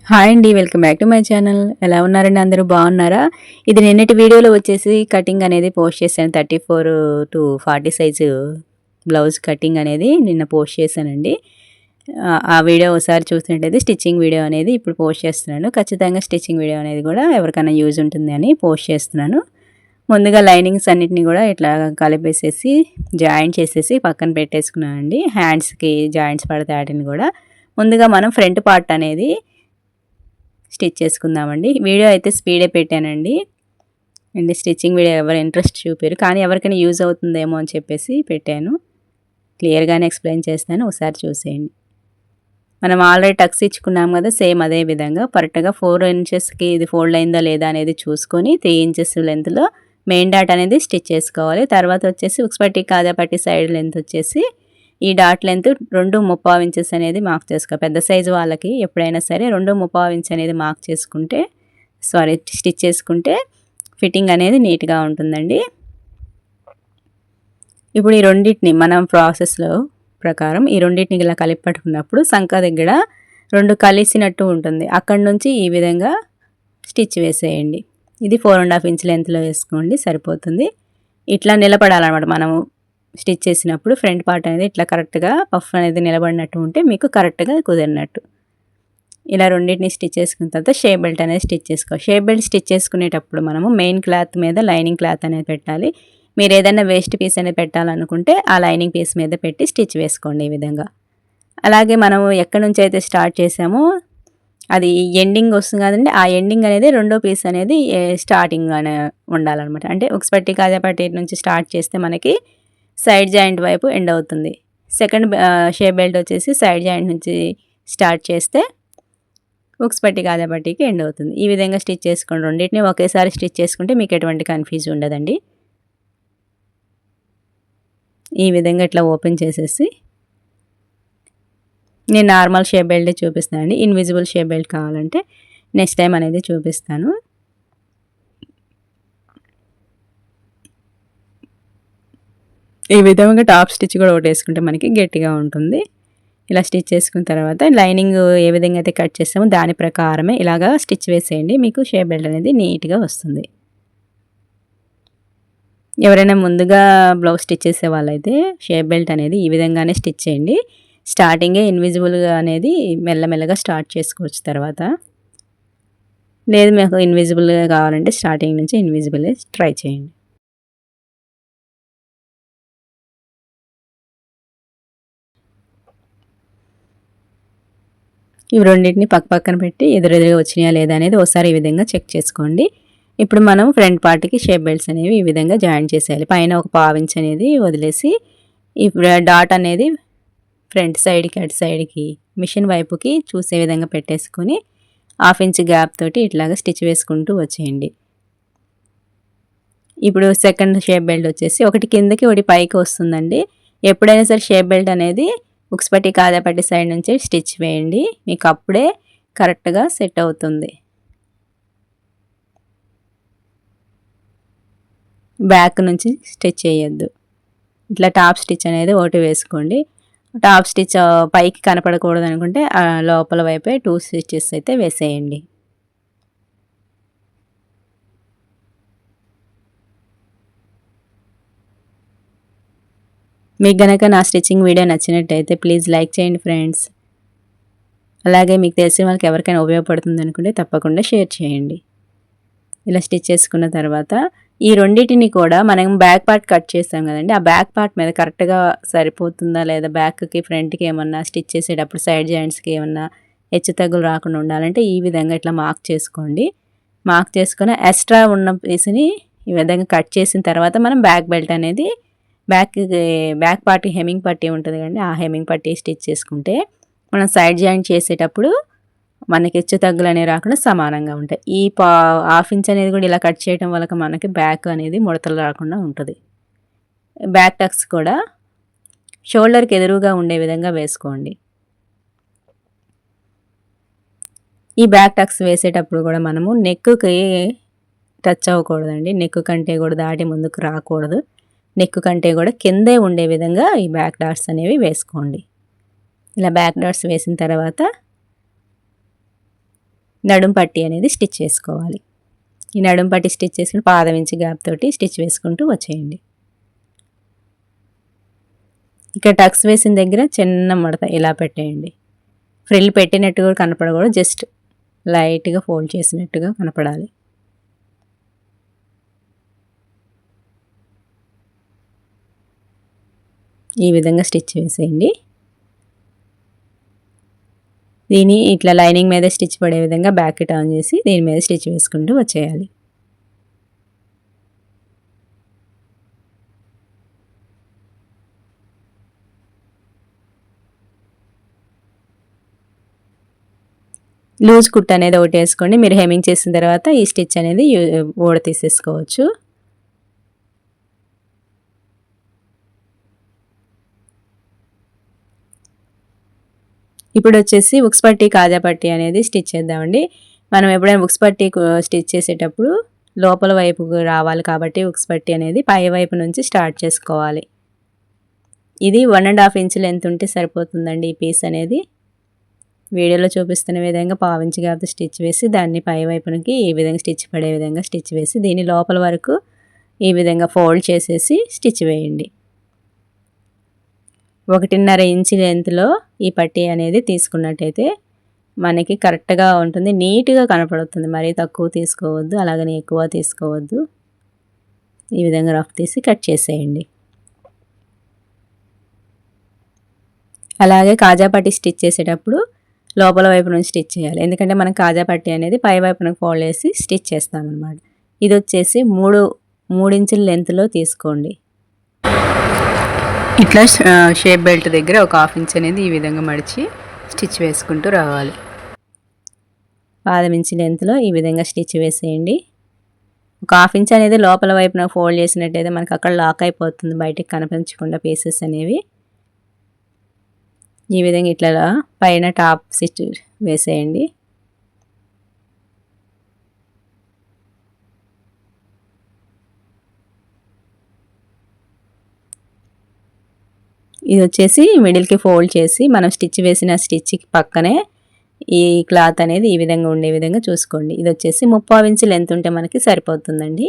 Hi అండి, welcome back to my channel. ఎలా ఉన్నారండి? అందరూ బాగున్నారా? ఇది నిన్నటి వీడియోలో వచ్చేసి కటింగ్ అనేది పోస్ట్ చేశాను. 34 to 40 సైజు బ్లౌజ్ కటింగ్ అనేది నిన్న పోస్ట్ చేశానండి. ఆ వీడియో ఒకసారి చూసినట్టయితే స్టిచ్చింగ్ వీడియో అనేది ఇప్పుడు పోస్ట్ చేస్తున్నాను. ఖచ్చితంగా స్టిచ్చింగ్ వీడియో అనేది కూడా ఎవరికైనా యూజ్ ఉంటుంది అని పోస్ట్ చేస్తున్నాను. ముందుగా లైనింగ్స్ అన్నిటిని కూడా ఇట్లా కలిపేసేసి జాయింట్ చేసేసి పక్కన పెట్టేసుకున్నానండి. హ్యాండ్స్కి జాయింట్స్ పడితే వాటిని కూడా ముందుగా మనం ఫ్రంట్ పార్ట్ అనేది స్టిచ్ చేసుకుందామండి. వీడియో అయితే స్పీడే పెట్టానండి. అండ్ స్టిచ్చింగ్ వీడియో ఎవరు ఇంట్రెస్ట్ చూపారు, కానీ ఎవరికైనా యూజ్ అవుతుందేమో అని చెప్పేసి పెట్టాను. క్లియర్గానే ఎక్స్ప్లెయిన్ చేస్తాను, ఒకసారి చూసేయండి. మనం ఆల్రెడీ టక్స్ ఇచ్చుకున్నాం కదా, సేమ్ అదే విధంగా కరెక్ట్గా 4 ఇంచెస్కి ఇది ఫోల్డ్ అయిందా లేదా అనేది చూసుకొని 3 ఇంచెస్ లెంత్లో మెయిన్ డాట్ అనేది స్టిచ్ చేసుకోవాలి. తర్వాత వచ్చేసి ఉక్స్ పట్టి కాజా పట్టి సైడ్ లెంత్ వచ్చేసి ఈ డాట్ లెంత్ 2.35 ఇంచెస్ అనేది మార్క్ చేసుకో. పెద్ద సైజు వాళ్ళకి ఎప్పుడైనా సరే 2.35 ఇంచ్ అనేది మార్క్ చేసుకుంటే స్టిచ్ చేసుకుంటే ఫిట్టింగ్ అనేది నీట్గా ఉంటుందండి. ఇప్పుడు ఈ రెండింటిని మనం ప్రాసెస్లో ప్రకారం ఈ రెండింటిని ఇలా కలిపి పట్టుకున్నప్పుడు సంక దగ్గర 2 కలిసినట్టు ఉంటుంది. అక్కడి నుంచి ఈ విధంగా స్టిచ్ వేసేయండి. ఇది 4.5 ఇంచ్ లెంత్లో వేసుకోండి, సరిపోతుంది. ఇట్లా నిలబడాలన్నమాట. మనము స్టిచ్ చేసినప్పుడు ఫ్రంట్ పార్ట్ అనేది ఇట్లా కరెక్ట్గా పఫ్ అనేది నిలబడినట్టు ఉంటే మీకు కరెక్ట్గా కుదిరినట్టు. ఇలా రెండింటిని స్టిచ్ చేసుకున్న తర్వాత షేప్ బెల్ట్ అనేది స్టిచ్ చేసుకోవాలి. షేప్ బెల్ట్ స్టిచ్ చేసుకునేటప్పుడు మనము మెయిన్ క్లాత్ మీద లైనింగ్ క్లాత్ అనేది పెట్టాలి. మీరు ఏదైనా వేస్ట్ పీస్ అనేది పెట్టాలనుకుంటే ఆ లైనింగ్ పీస్ మీద పెట్టి స్టిచ్ వేసుకోండి ఈ విధంగా. అలాగే మనము ఎక్కడి నుంచి అయితే స్టార్ట్ చేసామో అది ఎండింగ్ వస్తుంది కదండి, ఆ ఎండింగ్ అనేది రెండో పీస్ అనేది స్టార్టింగ్ అనే ఉండాలన్నమాట. అంటే ఉక్స్ పట్టి కాజా పట్టి నుంచి స్టార్ట్ చేస్తే మనకి సైడ్ జాయింట్ వైపు ఎండ్ అవుతుంది. సెకండ్ షేప్ బెల్ట్ వచ్చేసి సైడ్ జాయింట్ నుంచి స్టార్ట్ చేస్తే ఉక్స్ పట్టి కాజా పట్టికి ఎండ్ అవుతుంది. ఈ విధంగా స్టిచ్ చేసుకోండి. రెండింటిని ఒకేసారి స్టిచ్ చేసుకుంటే మీకు ఎటువంటి కన్ఫ్యూజ్ ఉండదండి. ఈ విధంగా ఇట్లా ఓపెన్ చేసేసి నేను నార్మల్ షేప్ బెల్ట్ చూపిస్తానండి. ఇన్విజిబుల్ షేప్ బెల్ట్ కావాలంటే నెక్స్ట్ టైం అనేది చూపిస్తాను. ఈ విధంగా టాప్ స్టిచ్ కూడా ఒకటి వేసుకుంటే మనకి గట్టిగా ఉంటుంది. ఇలా స్టిచ్ చేసుకున్న తర్వాత లైనింగ్ ఏ విధంగా అయితే కట్ చేస్తామో దాని ప్రకారమే ఇలాగా స్టిచ్ వేసేయండి. మీకు షేప్ బెల్ట్ అనేది నీట్గా వస్తుంది. ఎవరైనా ముందుగా బ్లౌజ్ స్టిచ్ చేసే వాళ్ళైతే షేప్ బెల్ట్ అనేది ఈ విధంగానే స్టిచ్ చేయండి. స్టార్టింగే ఇన్విజిబుల్గా అనేది మెల్లమెల్లగా స్టార్ట్ చేసుకోవచ్చు. తర్వాత లేదు మీకు ఇన్విజిబుల్గా కావాలంటే స్టార్టింగ్ నుంచి ఇన్విజిబుల్ ట్రై చేయండి. ఇవి రెండింటిని పక్కన పెట్టి ఎదురెదురుగా వచ్చినాయా లేదా అనేది ఒకసారి ఈ విధంగా చెక్ చేసుకోండి. ఇప్పుడు మనం ఫ్రంట్ పార్ట్కి షేప్ బెల్ట్స్ అనేవి ఈ విధంగా జాయిన్ చేసేయాలి. పైన ఒక 1/4 ఇంచ్ అనేది వదిలేసి ఈ డాట్ అనేది ఫ్రంట్ సైడ్కి అటు సైడ్కి మిషన్ వైపుకి చూసే విధంగా పెట్టేసుకొని 1/2 ఇంచ్ గ్యాప్ తోటి ఇట్లాగా స్టిచ్ వేసుకుంటూ వచ్చేయండి. ఇప్పుడు సెకండ్ షేప్ బెల్ట్ వచ్చేసి ఒకటి కిందకి ఒకటి పైకి వస్తుందండి. ఎప్పుడైనా సరే షేప్ బెల్ట్ అనేది ఉక్స్ పట్టి కాజా పట్టి సైడ్ నుంచి స్టిచ్ వేయండి, మీకు అప్పుడే కరెక్ట్గా సెట్ అవుతుంది. బ్యాక్ నుంచి స్టిచ్ చేయొద్దు. ఇట్లా టాప్ స్టిచ్ అనేది ఒకటి వేసుకోండి. టాప్ స్టిచ్ పైకి కనపడకూడదు అనుకుంటే లోపల వైపే 2 స్టిచెస్ అయితే వేసేయండి. మీకు గనక నా స్టిచ్చింగ్ వీడియో నచ్చినట్టయితే ప్లీజ్ లైక్ చేయండి ఫ్రెండ్స్. అలాగే మీకు తెలిసిన వాళ్ళకి ఎవరికైనా ఉపయోగపడుతుంది అనుకుంటే తప్పకుండా షేర్ చేయండి. ఇలా స్టిచ్ చేసుకున్న తర్వాత ఈ రెండింటిని కూడా మనం బ్యాక్ పార్ట్ కట్ చేస్తాం కదండి, ఆ బ్యాక్ పార్ట్ మీద కరెక్ట్గా సరిపోతుందా లేదా, బ్యాక్కి ఫ్రంట్కి ఏమన్నా స్టిచ్ చేసేటప్పుడు సైడ్ జాయింట్స్కి ఏమన్నా హెచ్చు తగ్గులు రాకుండా ఉండాలంటే ఈ విధంగా ఇట్లా మార్క్ చేసుకోండి. మార్క్ చేసుకుని ఎక్స్ట్రా ఉన్న పీస్ని ఈ విధంగా కట్ చేసిన తర్వాత మనం బ్యాక్ బెల్ట్ అనేది బ్యాక్ పార్ట్కి హెమ్మింగ్ పట్టీ ఉంటుంది కదండి, ఆ హెమ్మింగ్ పట్టీ స్టిచ్ చేసుకుంటే మనం సైడ్ జాయింట్ చేసేటప్పుడు మనకి హెచ్చు తగ్గులు అనేవి రాకుండా సమానంగా ఉంటాయి. ఈ 1/2 ఇంచ్ అనేది కూడా ఇలా కట్ చేయడం వల్ల మనకి బ్యాక్ అనేది ముడతలు రాకుండా ఉంటుంది. బ్యాక్ టక్స్ కూడా షోల్డర్కి ఎదురుగా ఉండే విధంగా వేసుకోండి. ఈ బ్యాక్ టక్స్ వేసేటప్పుడు కూడా మనము నెక్కి టచ్ అవ్వకూడదండి. నెక్ కంటే కూడా దాటి ముందుకు రాకూడదు. నెక్ కంటే కూడా కిందే ఉండే విధంగా ఈ బ్యాక్ డాట్స్ అనేవి వేసుకోండి. ఇలా బ్యాక్ డాట్స్ వేసిన తర్వాత నడుం పట్టి అనేది స్టిచ్ చేసుకోవాలి. ఈ నడుం పట్టి స్టిచ్ చేసుకుని పాదం ఇంచు గ్యాప్ తోటి స్టిచ్ వేసుకుంటూ వచ్చేయండి. ఇక్కడ టక్స్ వేసిన దగ్గర చిన్న మడత ఇలా పెట్టేయండి. ఫ్రిల్ పెట్టినట్టు కూడా కనపడకూడదు, జస్ట్ లైట్గా ఫోల్డ్ చేసినట్టుగా కనపడాలి. ఈ విధంగా స్టిచ్ వేసేయండి. దీన్ని ఇట్లా లైనింగ్ మీద స్టిచ్ పడే విధంగా బ్యాక్ టర్న్ చేసి దీని మీద స్టిచ్ వేసుకుంటూ వచ్చేయాలి. లూజ్ కుట్ అనేది ఒకటి వేసుకోండి. మీరు హెమ్మింగ్ చేసిన తర్వాత ఈ స్టిచ్ అనేది ఊడ తీసేసుకోవచ్చు. ఇప్పుడు వచ్చేసి ఉక్స్ పట్టి కాజా పట్టి అనేది స్టిచ్ చేద్దామండి. మనం ఎప్పుడైనా ఉక్స్ పట్టి స్టిచ్ చేసేటప్పుడు లోపల వైపు రావాలి కాబట్టి ఉక్స్ పట్టి అనేది పై వైపు నుంచి స్టార్ట్ చేసుకోవాలి. ఇది 1.5 ఇంచ్ లెంత్ ఉంటే సరిపోతుందండి. ఈ పీస్ అనేది వీడియోలో చూపిస్తున్న విధంగా పావించి కాబట్టి స్టిచ్ వేసి దాన్ని పై వైపునికి ఈ విధంగా స్టిచ్ పడే విధంగా స్టిచ్ వేసి దీన్ని లోపల వరకు ఈ విధంగా ఫోల్డ్ చేసేసి స్టిచ్ వేయండి. 1.5 ఇంచ్ లెంత్లో ఈ పట్టీ అనేది తీసుకున్నట్టయితే మనకి కరెక్ట్గా ఉంటుంది, నీట్గా కనపడుతుంది. మరీ తక్కువ తీసుకోవద్దు, అలాగని ఎక్కువ తీసుకోవద్దు. ఈ విధంగా రఫ్ తీసి కట్ చేసేయండి. అలాగే కాజా పట్టీ స్టిచ్ చేసేటప్పుడు లోపల వైపు నుంచి స్టిచ్ చేయాలి. ఎందుకంటే మనం కాజా పట్టీ అనేది పై వైపునకు ఫోల్డ్ చేసి స్టిచ్ చేస్తామన్నమాట. ఇది వచ్చేసి 3 ఇంచుల లెంత్లో తీసుకోండి. ఇట్లా షేప్ బెల్ట్ దగ్గర ఒక 1/2 ఇంచ్ అనేది ఈ విధంగా మడిచి స్టిచ్ వేసుకుంటూ రావాలి. పాదం ఇంచు లెంత్లో ఈ విధంగా స్టిచ్ వేసేయండి. ఒక 1/2 ఇంచ్ అనేది లోపల వైపున ఫోల్డ్ చేసినట్టయితే మనకు అక్కడ లాక్ అయిపోతుంది, బయటికి కనిపించకుండా పీసెస్ అనేవి. ఈ విధంగా ఇట్లా పైన టాప్ స్టిచ్ వేసేయండి. ఇది వచ్చేసి మిడిల్కి ఫోల్డ్ చేసి మనం స్టిచ్ వేసిన స్టిచ్కి పక్కనే ఈ క్లాత్ అనేది ఈ విధంగా ఉండే విధంగా చూసుకోండి. ఇది వచ్చేసి 3/4 ఇంచ్ లెంత్ ఉంటే మనకి సరిపోతుందండి.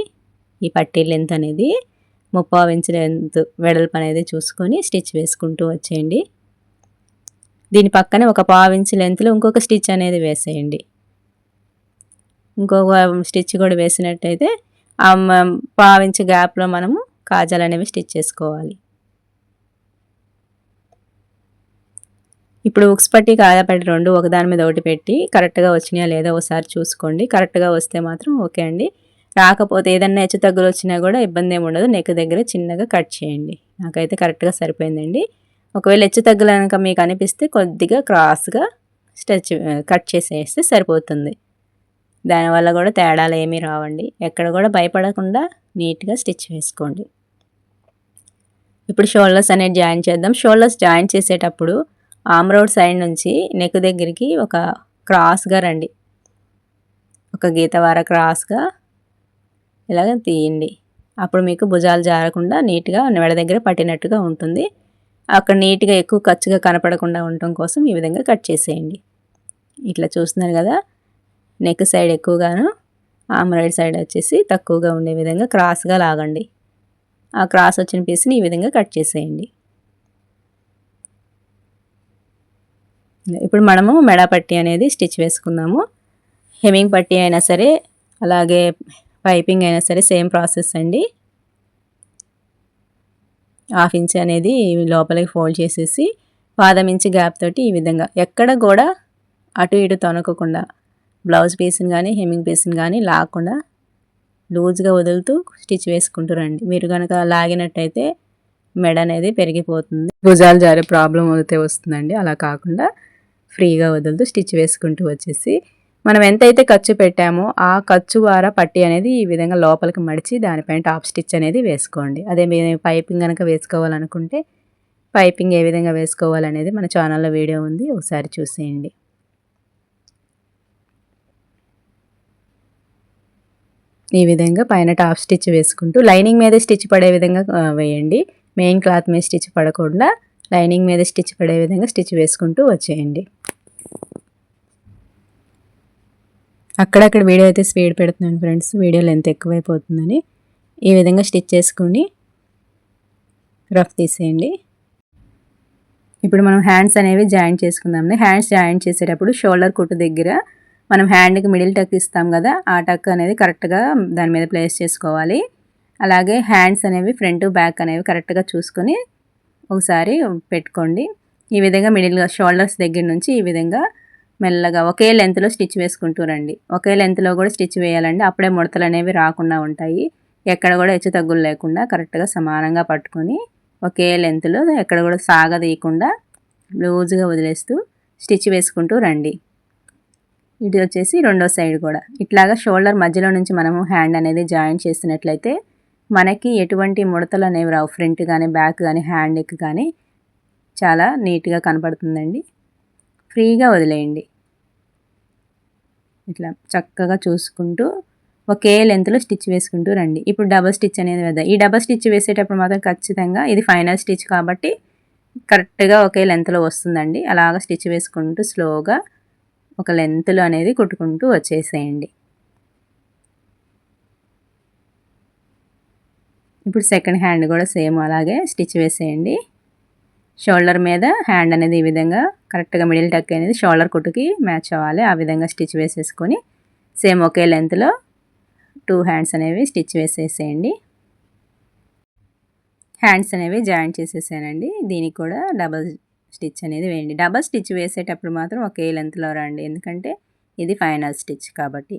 ఈ పట్టీ లెంత్ అనేది 3/4 ఇంచ్ లెంత్ వెడల్పు అనేది చూసుకొని స్టిచ్ వేసుకుంటూ వచ్చేయండి. దీని పక్కనే ఒక 1/4 ఇంచ్ లెంత్లో ఇంకొక స్టిచ్ అనేది వేసేయండి. ఇంకొక స్టిచ్ కూడా వేసినట్టయితే ఆ 1/4 ఇంచ్ గ్యాప్లో మనము కాజాలు అనేవి స్టిచ్ చేసుకోవాలి. ఇప్పుడు ఉక్స్ పట్టి కాజా పట్టి రెండు ఒకదాని మీద ఒకటి పెట్టి కరెక్ట్గా వచ్చినాయా లేదా ఒకసారి చూసుకోండి. కరెక్ట్గా వస్తే మాత్రం ఓకే అండి. రాకపోతే ఏదన్నా హెచ్చు తగ్గులు వచ్చినా కూడా ఇబ్బంది ఏమి ఉండదు. నెక్ దగ్గర చిన్నగా కట్ చేయండి. నాకైతే కరెక్ట్గా సరిపోయిందండి. ఒకవేళ హెచ్చు తగ్గులు కనుక మీకు అనిపిస్తే కొద్దిగా క్రాస్గా కట్ చేసేస్తే సరిపోతుంది. దానివల్ల కూడా తేడాలు ఏమీ రావండి. ఎక్కడ కూడా భయపడకుండా నీట్గా స్టిచ్ వేసుకోండి. ఇప్పుడు షోల్డర్స్ అనేది జాయిన్ చేద్దాం. షోల్డర్స్ జాయిన్ చేసేటప్పుడు ఆర్మ్ రౌండ్ సైడ్ నుంచి నెక్ దగ్గరికి ఒక క్రాస్గా రండి. ఒక గీత వార క్రాస్గా ఇలాగ తీయండి. అప్పుడు మీకు భుజాలు జారకుండా నీట్గా మెడ దగ్గర పట్టినట్టుగా ఉంటుంది. అక్కడ నీట్గా ఎక్కువ ఖర్చుగా కనపడకుండా ఉండటం కోసం ఈ విధంగా కట్ చేసేయండి. ఇట్లా చూస్తున్నారు కదా, నెక్ సైడ్ ఎక్కువగాను ఆర్మ్ రైట్ సైడ్ వచ్చేసి తక్కువగా ఉండే విధంగా క్రాస్గా లాగండి. ఆ క్రాస్ వచ్చిన పీస్ని ఈ విధంగా కట్ చేసేయండి. ఇప్పుడు మనము మెడ పట్టీ అనేది స్టిచ్ వేసుకుందాము. హెమ్మింగ్ పట్టీ అయినా సరే అలాగే పైపింగ్ అయినా సరే సేమ్ ప్రాసెస్ అండి. 1/2 ఇంచ్ అనేది లోపలికి ఫోల్డ్ చేసేసి పాదం ఇంచ్ గ్యాప్ తోటి ఈ విధంగా ఎక్కడ కూడా అటు ఇటు తొనకకుండా బ్లౌజ్ పీస్ని కానీ హెమ్మింగ్ పీస్ని కానీ లాగకుండా లూజ్గా వదులుతూ స్టిచ్ వేసుకుంటూ రండి. మీరు కనుక లాగినట్టయితే మెడ అనేది పెరిగిపోతుంది, భుజాలు జారే ప్రాబ్లం అయితే వస్తుందండి. అలా కాకుండా ఫ్రీగా వదులుతూ స్టిచ్ వేసుకుంటూ వచ్చేసి మనం ఎంతైతే ఖర్చు పెట్టామో ఆ ఖర్చు వార పట్టీ అనేది ఈ విధంగా లోపలికి మడిచి దానిపైన టాప్ స్టిచ్ అనేది వేసుకోండి. అదే మీరు పైపింగ్ కనుక వేసుకోవాలనుకుంటే పైపింగ్ ఏ విధంగా వేసుకోవాలనేది మన ఛానల్లో వీడియో ఉంది, ఒకసారి చూసేయండి. ఈ విధంగా పైన టాప్ స్టిచ్ వేసుకుంటూ లైనింగ్ మీద స్టిచ్ పడే విధంగా వేయండి. మెయిన్ క్లాత్ మీద స్టిచ్ పడకుండా లైనింగ్ మీద స్టిచ్ పడే విధంగా స్టిచ్ వేసుకుంటూ వచ్చేయండి. అక్కడక్కడ వీడియో అయితే స్పీడ్ పెడుతున్నాను ఫ్రెండ్స్, వీడియో లెంత్ ఎక్కువైపోతుందని. ఈ విధంగా స్టిచ్ చేసుకుని రఫ్ తీసేయండి. ఇప్పుడు మనం హ్యాండ్స్ అనేవి జాయింట్ చేసుకుందాం. హ్యాండ్స్ జాయింట్ చేసేటప్పుడు షోల్డర్ కుట్టు దగ్గర మనం హ్యాండ్కి మిడిల్ టక్ ఇస్తాం కదా, ఆ టక్ అనేది కరెక్ట్గా దాని మీద ప్లేస్ చేసుకోవాలి. అలాగే హ్యాండ్స్ అనేవి ఫ్రంట్ బ్యాక్ అనేవి కరెక్ట్గా చూసుకొని ఒకసారి పెట్టుకోండి. ఈ విధంగా మిడిల్గా షోల్డర్స్ దగ్గర నుంచి ఈ విధంగా మెల్లగా ఒకే లెంత్లో స్టిచ్ వేసుకుంటూ రండి. ఒకే లెంత్లో కూడా స్టిచ్ వేయాలండి, అప్పుడే ముడతలు అనేవి రాకుండా ఉంటాయి. ఎక్కడ కూడా హెచ్చు తగ్గులు లేకుండా కరెక్ట్గా సమానంగా పట్టుకొని ఒకే లెంత్లో ఎక్కడ కూడా సాగదీయకుండా లూజ్గా వదిలేస్తూ స్టిచ్ వేసుకుంటూ రండి. ఇది వచ్చేసి రెండో సైడ్ కూడా ఇట్లాగా షోల్డర్ మధ్యలో నుంచి మనము హ్యాండ్ అనేది జాయిన్ చేసినట్లయితే మనకి ఎటువంటి ముడతలు అనేవి రావు. ఫ్రంట్ కానీ బ్యాక్ కానీ హ్యాండ్కి కానీ చాలా నీట్గా కనపడుతుందండి. ఫ్రీగా వదిలేయండి. ఇట్లా చక్కగా చూసుకుంటూ ఒకే లెంత్లో స్టిచ్ వేసుకుంటూ రండి. ఇప్పుడు డబల్ స్టిచ్ అనేది వేద్దాం. ఈ డబల్ స్టిచ్ వేసేటప్పుడు మాత్రం ఖచ్చితంగా ఇది ఫైనల్ స్టిచ్ కాబట్టి కరెక్ట్గా ఒకే లెంత్లో వస్తుందండి. అలాగ స్టిచ్ వేసుకుంటూ స్లోగా ఒక లెంత్లో అనేది కుట్టుకుంటూ వచ్చేసేయండి. ఇప్పుడు సెకండ్ హ్యాండ్ కూడా సేమ్ అలాగే స్టిచ్ వేసేయండి. షోల్డర్ మీద హ్యాండ్ అనేది ఈ విధంగా కరెక్ట్గా మిడిల్ టక్ అనేది షోల్డర్ కుట్టుకి మ్యాచ్ అవ్వాలి. ఆ విధంగా స్టిచ్ వేసేసుకొని సేమ్ ఒకే లెంత్లో 2 హ్యాండ్స్ అనేవి స్టిచ్ వేసేసేయండి. హ్యాండ్స్ అనేవి జాయింట్ చేసేసానండి. దీనికి కూడా డబల్ స్టిచ్ అనేది వేయండి. డబల్ స్టిచ్ వేసేటప్పుడు మాత్రం ఒకే లెంత్లో రండి, ఎందుకంటే ఇది ఫైనల్ స్టిచ్ కాబట్టి.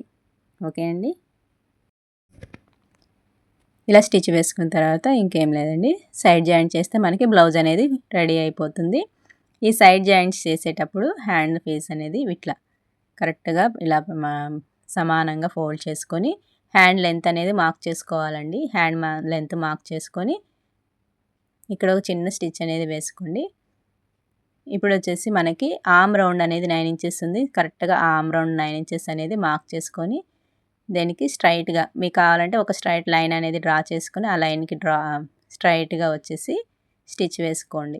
ఓకే అండి. ఇలా స్టిచ్ వేసుకున్న తర్వాత ఇంకేం లేదండి, సైడ్ జాయింట్ చేస్తే మనకి బ్లౌజ్ అనేది రెడీ అయిపోతుంది. ఈ సైడ్ జాయింట్స్ చేసేటప్పుడు హ్యాండ్ పీస్ అనేది ఇట్లా కరెక్ట్గా ఇలా సమానంగా ఫోల్డ్ చేసుకొని హ్యాండ్ లెంత్ అనేది మార్క్ చేసుకోవాలండి. హ్యాండ్ లెంత్ మార్క్ చేసుకొని ఇక్కడ ఒక చిన్న స్టిచ్ అనేది వేసుకోండి. ఇప్పుడు వచ్చేసి మనకి ఆర్మ్ రౌండ్ అనేది 9 ఇంచెస్ ఉంది. కరెక్ట్గా ఆర్మ్ రౌండ్ 9 ఇంచెస్ అనేది మార్క్ చేసుకొని దీనికి స్ట్రైట్గా మీకు కావాలంటే ఒక స్ట్రైట్ లైన్ అనేది డ్రా చేసుకొని ఆ లైన్కి స్ట్రైట్గా వచ్చేసి స్టిచ్ వేసుకోండి.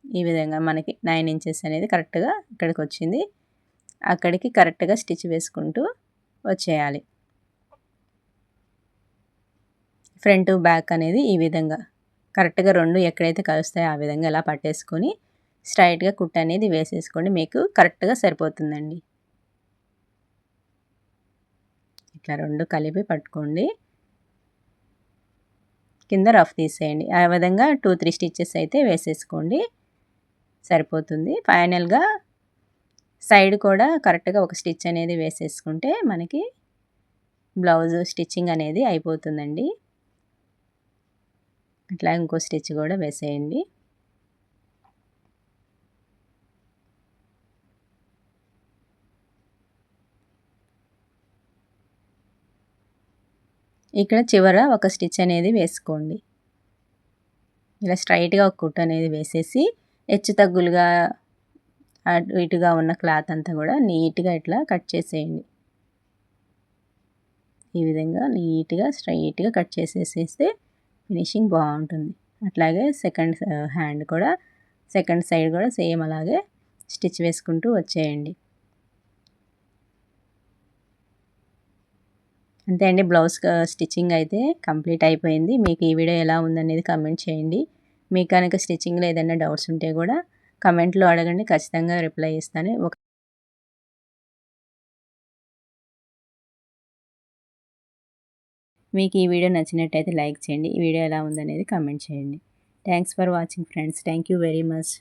ఈ విధంగా మనకి 9 ఇంచెస్ అనేది కరెక్ట్గా ఇక్కడికి వచ్చింది. అక్కడికి కరెక్ట్గా స్టిచ్ వేసుకుంటూ వచ్చేయాలి. ఫ్రంట్ బ్యాక్ అనేది ఈ విధంగా కరెక్ట్గా రెండు ఎక్కడైతే కలుస్తాయో ఆ విధంగా ఇలా పట్టేసుకొని స్ట్రైట్గా కుట్టు అనేది వేసేసుకోండి. మీకు కరెక్ట్గా సరిపోతుందండి. ఇట్లా రెండు కలిపి పట్టుకోండి. కింద రఫ్ తీసేయండి. ఆ విధంగా 2-3 స్టిచ్చెస్ అయితే వేసేసుకోండి, సరిపోతుంది. ఫైనల్గా సైడ్ కూడా కరెక్ట్గా ఒక స్టిచ్ అనేది వేసేసుకుంటే మనకి బ్లౌజ్ స్టిచ్చింగ్ అనేది అయిపోతుందండి. అట్లా ఇంకో స్టిచ్ కూడా వేసేయండి. ఇక్కడ చివర ఒక స్టిచ్ అనేది వేసుకోండి. ఇలా స్ట్రైట్గా ఒక కుట్టు అనేది వేసేసి హెచ్చు తగ్గులుగా అటు ఇటుగా ఉన్న క్లాత్ అంతా కూడా నీట్గా ఇట్లా కట్ చేసేయండి. ఈ విధంగా నీట్గా స్ట్రైట్గా కట్ చేసేసేస్తే ఫినిషింగ్ బాగుంటుంది. అట్లాగే సెకండ్ హ్యాండ్ కూడా సెకండ్ సైడ్ కూడా సేమ్ అలాగే స్టిచ్ వేసుకుంటూ వచ్చేయండి. అంతే అండి, బ్లౌజ్ స్టిచ్చింగ్ అయితే కంప్లీట్ అయిపోయింది. మీకు ఈ వీడియో ఎలా ఉందనేది కమెంట్ చేయండి. మీకు కనుక స్టిచ్చింగ్లో ఏదైనా డౌట్స్ ఉంటే కూడా కమెంట్లో అడగండి, ఖచ్చితంగా రిప్లై ఇస్తాను. మీకు ఈ వీడియో నచ్చినట్టయితే లైక్ చేయండి. ఈ వీడియో ఎలా ఉందనేది కమెంట్ చేయండి. Thanks for watching friends. Thank you very much.